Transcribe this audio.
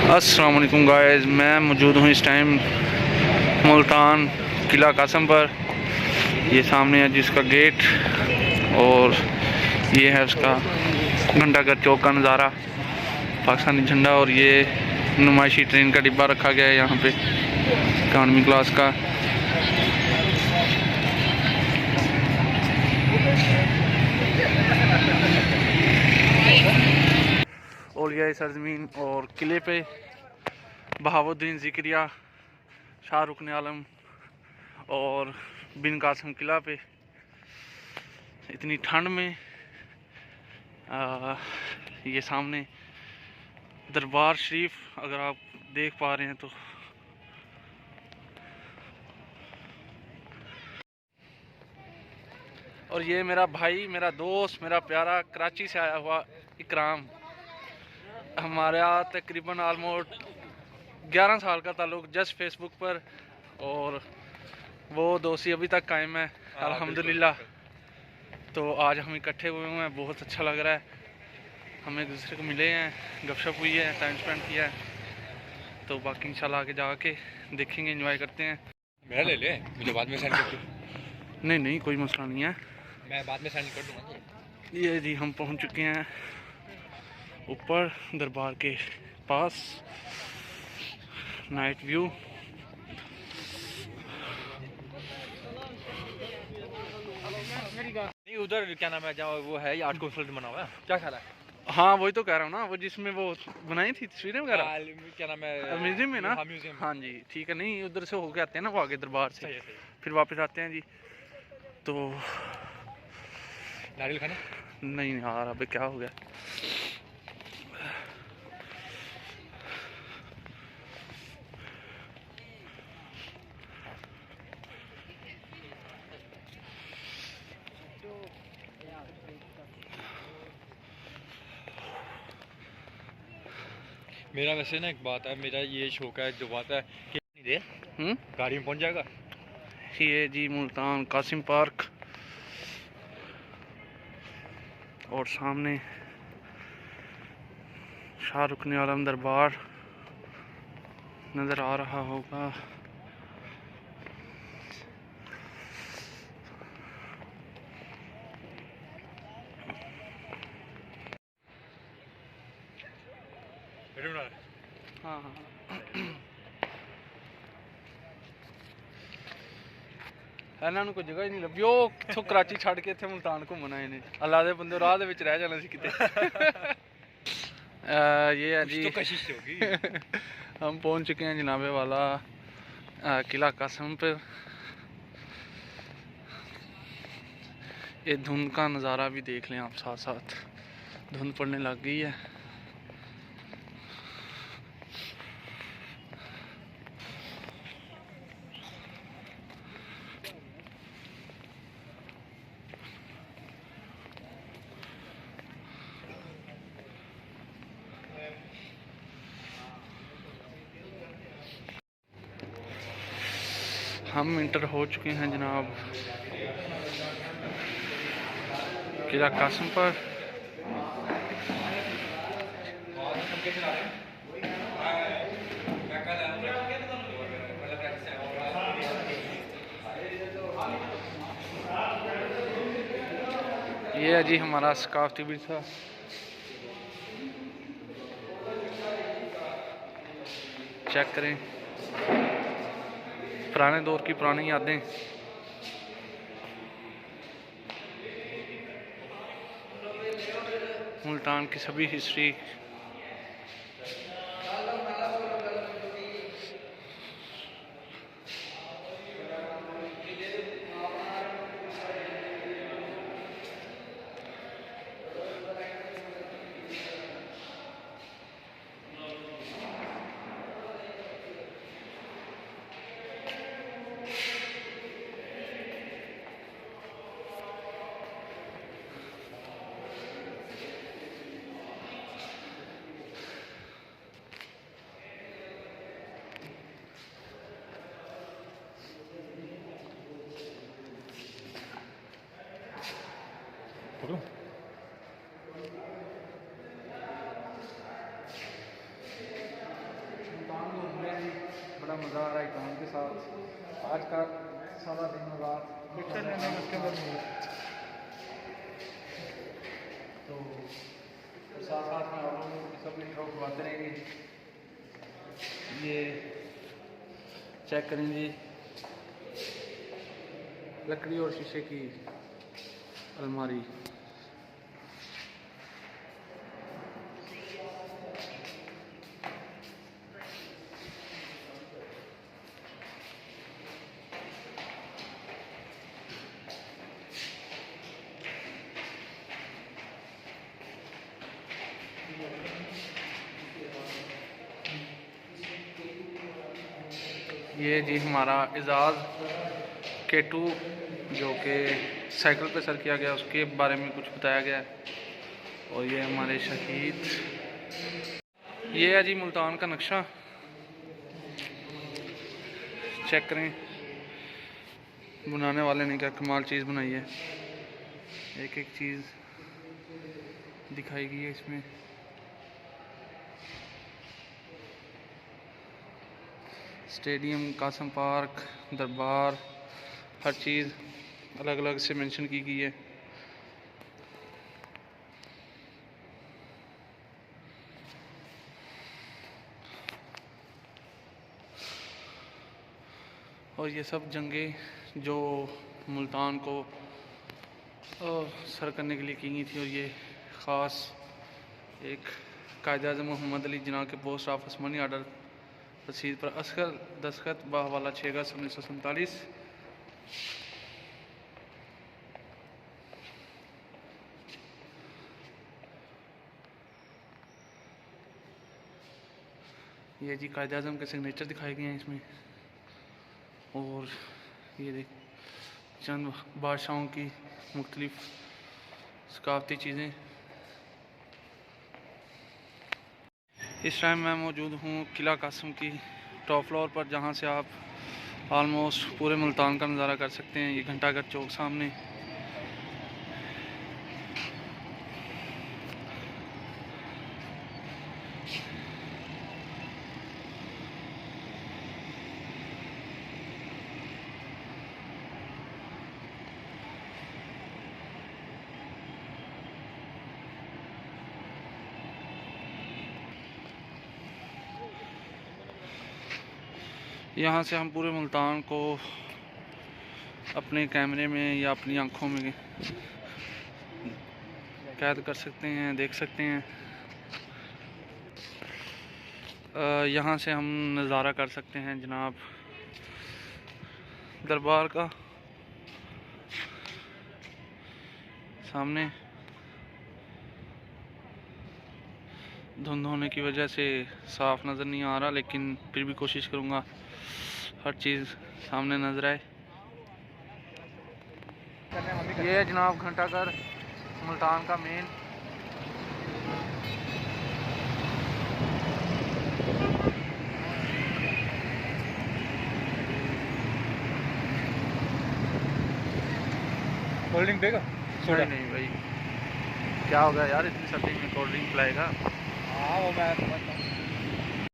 अस्सलाम वालेकुम गाइस, मैं मौजूद हूँ इस टाइम मुल्तान किला कासम पर। ये सामने है जिसका गेट और ये है उसका घंटाघर चौक का नज़ारा, पाकिस्तानी झंडा। और ये नुमाइशी ट्रेन का डिब्बा रखा गया है यहाँ पे इकॉनमी क्लास का। और यह सरजमीन और किले पे बहाउद्दीन ज़िक्रिया, शाहरुख आलम और बिन कासम किला पे इतनी ठंड में ये सामने दरबार शरीफ अगर आप देख पा रहे हैं तो और ये मेरा भाई, मेरा दोस्त, मेरा प्यारा कराची से आया हुआ इकराम। हमारा तकरीबन ऑलमोस्ट 11 साल का ताल्लुक जस्ट फेसबुक पर, और वो दोस्ती अभी तक कायम है अल्हम्दुलिल्लाह। तो आज हम इकट्ठे हुए हैं, बहुत अच्छा लग रहा है। हम एक दूसरे को मिले हैं, गपशप हुई है, टाइम स्पेंड किया है। तो बाकी इंशाल्लाह आगे जाके देखेंगे, एंजॉय करते हैं। मेरा ले ले, मुझे बाद में सेंड कर दो। नहीं नहीं, कोई मसला नहीं है, मैं बाद में सेंड कर दूँगा। ये जी हम पहुंच चुके हैं ऊपर दरबार के पास। Night view. नहीं, उधर क्या नाम है जहाँ वो है, ये आर्ट कॉन्सर्ट बना हुआ है, क्या ख्याल है? हाँ वही तो कह रहा हूँ ना, वो जिसमें वो बनाई थी तस्वीरें वगैरह, क्या नाम है, म्यूजियम में ना। हाँ, म्यूजियम। हाँ जी ठीक है। नहीं उधर से होके आते हैं ना वो आगे दरबार से, सही है, सही है। फिर वापस आते हैं जी। तो नारियल खाने? नहीं यार, अबे क्या हो गया। मेरा वैसे ना एक बात है, मेरा ये शौक है, जो बात है कि नहीं दे गाड़ी में पहुंच जाएगा। ये जी मुल्तान कासिम पार्क, और सामने शाहरुख आलम दरबार नज़र आ रहा होगा। हाँ हाँ ਇਹਨਾਂ ਨੂੰ ਕੋਈ ਜਗ੍ਹਾ ਹੀ ਨਹੀਂ ਲੱਭੀ। ਉਹ ਕਿੱਥੋਂ कराची ਛੱਡ ਕੇ ਇੱਥੇ ਮੁਲਤਾਨ ਘੁੰਮਣ ਆਏ ਨੇ। ਅੱਲਾ ਦੇ ਬੰਦੇ ਰਾਹ ਦੇ ਵਿੱਚ ਰਹਿ ਜਾਣਾ ਸੀ किते। ये है जी, तो कशिश होगी। हम पहुंच चुके हैं जनाबे वाला किला कासम पर। ये धुंध का नज़ारा भी देख लें आप साथ साथ, धुंध पड़ने लग गई है। हम इंटर हो चुके हैं जनाब किला कासम पर। ये है जी हमारा सकाफती विरसा, चेक करें, पुराने दौर की पुरानी यादें। मुल्तान की सभी हिस्ट्री। मज़ा आ रहा है काम के साथ। आज का सारा दिन रात पिक्चर लेने में उसके अंदर तो साथ साथ में आप लोगों की सब इंट्रो करवाते रहेंगे। ये चेक करें जी, लकड़ी और शीशे की अलमारी। ये जी हमारा एजाज़ K2 जो कि साइकिल पे सर किया गया, उसके बारे में कुछ बताया गया है। और ये हमारे शहीद, ये है जी मुल्तान का नक्शा, चेक करें बनाने वाले ने क्या कमाल चीज़ बनाई है। एक एक चीज़ दिखाई गई है इसमें। स्टेडियम, कासम पार्क, दरबार, हर चीज़ अलग अलग से मेंशन की गई है। और ये सब जंगें जो मुल्तान को सर करने के लिए की गई थी। और ये ख़ास एक कायद-ए-आज़म मोहम्मद अली जिन्ना के पोस्ट ऑफ आसमानी आर्डर रसीद पर असगर दस्तखत बाहवाला 6 अगस्त 1947। ये जी कायद-ए-आज़म के सिग्नेचर दिखाए गए हैं इसमें। और ये देख चंद बादशाहों की मुख्तलिफ सकाफती चीज़ें। इस टाइम मैं मौजूद हूँ किला कासम की टॉप फ्लोर पर, जहाँ से आप ऑलमोस्ट पूरे मुल्तान का नज़ारा कर सकते हैं। ये घंटाघर चौक सामने। यहाँ से हम पूरे मुल्तान को अपने कैमरे में या अपनी आँखों में कैद कर सकते हैं, देख सकते हैं। यहाँ से हम नज़ारा कर सकते हैं जनाब दरबार का। सामने धुंध होने की वजह से साफ नज़र नहीं आ रहा, लेकिन फिर भी कोशिश करूँगा हर चीज़ सामने नजर आए। ये है जनाब घंटाघर मुल्तान का मेन। कोल्ड ड्रिंक देगा? नहीं भाई, क्या होगा यार इतनी सर्दी में कोल्ड ड्रिंक पिलाएगा? हाँ वो मैं समझता हूँ।